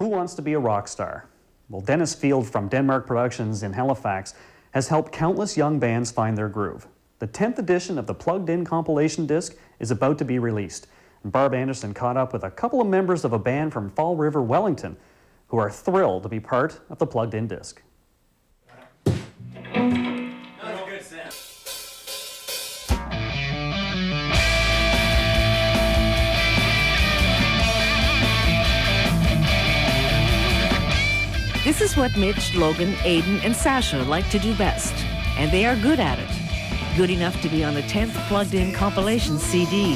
Who wants to be a rock star? Well, Dennis Field from Denmark Productions in Halifax has helped countless young bands find their groove. The 10th edition of the Plugged In compilation disc is about to be released. And Barb Anderson caught up with a couple of members of a band from Fall River, Wellington, who are thrilled to be part of the Plugged In disc. This is what Mitch, Logan, Aiden, and Sasha like to do best, and they are good at it. Good enough to be on the 10th Plugged In compilation CD.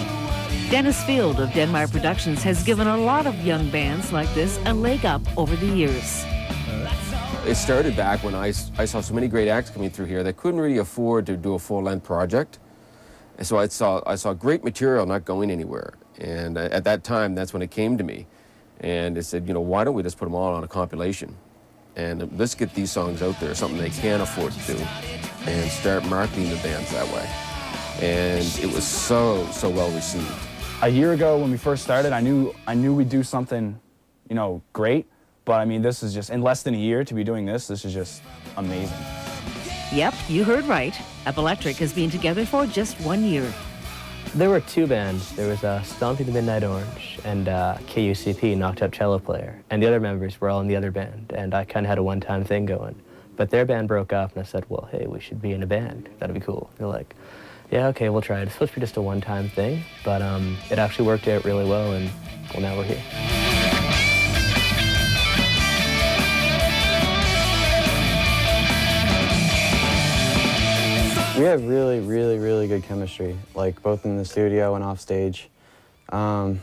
Dennis Field of Denmark Productions has given a lot of young bands like this a leg up over the years. It started back when I saw so many great acts coming through here that couldn't really afford to do a full-length project. And so I saw great material not going anywhere. And at that time, that's when it came to me. And it said, you know, why don't we just put them all on a compilation? And let's get these songs out there, something they can afford to do, and start marketing the bands that way. And it was so well received. A year ago when we first started, I knew we'd do something, you know, great. But I mean, this is just, in less than a year to be doing this is just amazing. Yep, you heard right. Epelectric has been together for just 1 year. There were two bands. There was Stomping the Midnight Orange and KUCP, Knocked Up Cello Player. And the other members were all in the other band. And I kind of had a one-time thing going. But their band broke up, and I said, well, hey, we should be in a band. That'd be cool. They're like, yeah, okay, we'll try it. It's supposed to be just a one-time thing, but it actually worked out really well, and well, now we're here. We have really good chemistry, like both in the studio and off stage. Our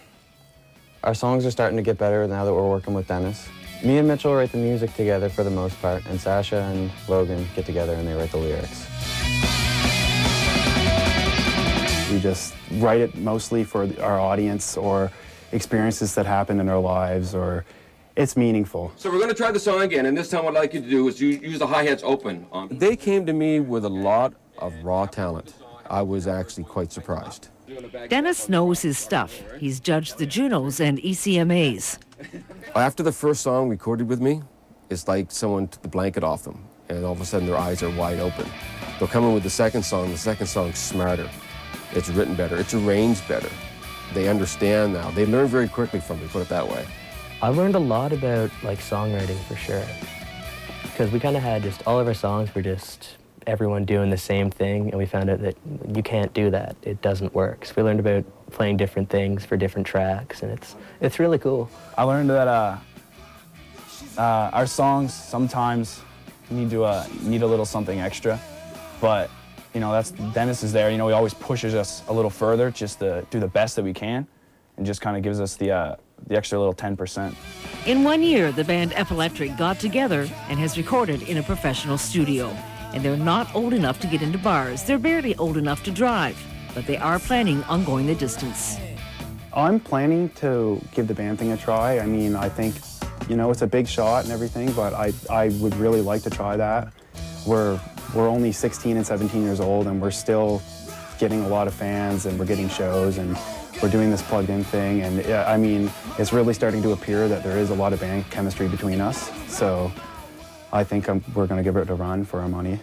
songs are starting to get better now that we're working with Dennis. Me and Mitchell write the music together for the most part, and Sasha and Logan get together and they write the lyrics. We just write it mostly for our audience or experiences that happen in our lives, or it's meaningful. So we're going to try the song again, and this time what I'd like you to do is use the hi-hats open. They came to me with a lot of raw talent. I was actually quite surprised. Dennis knows his stuff. He's judged the Junos and ECMAs. After the first song recorded with me, it's like someone took the blanket off them, and all of a sudden their eyes are wide open. They'll come in with the second song's smarter. It's written better, it's arranged better. They understand now. They learn very quickly from me, put it that way. I've learned a lot about like songwriting for sure. Because we kind of had just all of our songs were just everyone doing the same thing, and we found out that you can't do that. It doesn't work. So we learned about playing different things for different tracks, and it's really cool. I learned that our songs sometimes need a little something extra, but you know, Dennis is there. You know, he always pushes us a little further just to do the best that we can, and just kind of gives us the extra little 10%. In 1 year, the band Epelectric got together and has recorded in a professional studio. And they're not old enough to get into bars. They're barely old enough to drive, but they are planning on going the distance. I'm planning to give the band thing a try. I mean, I think, you know, it's a big shot and everything, but I would really like to try that. We're only 16 and 17 years old, and we're still getting a lot of fans, and we're getting shows, and we're doing this plugged-in thing. And yeah, I mean, it's really starting to appear that there is a lot of band chemistry between us. So I think we're going to give it a run for our money.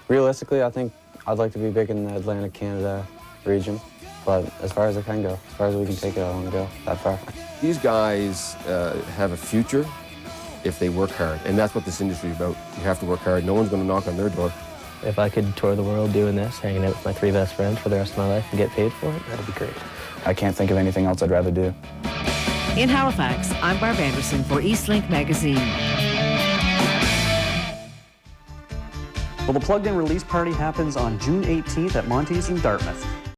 Realistically, I think I'd like to be big in the Atlantic Canada region, but as far as I can go, as far as we can take it, I want to go that far. These guys have a future if they work hard, and that's what this industry is about. You have to work hard. No one's going to knock on their door. If I could tour the world doing this, hanging out with my 3 best friends for the rest of my life and get paid for it, that'd be great. I can't think of anything else I'd rather do. In Halifax, I'm Barb Anderson for Eastlink Magazine. Well, the Plugged In release party happens on June 18th at Monty's in Dartmouth.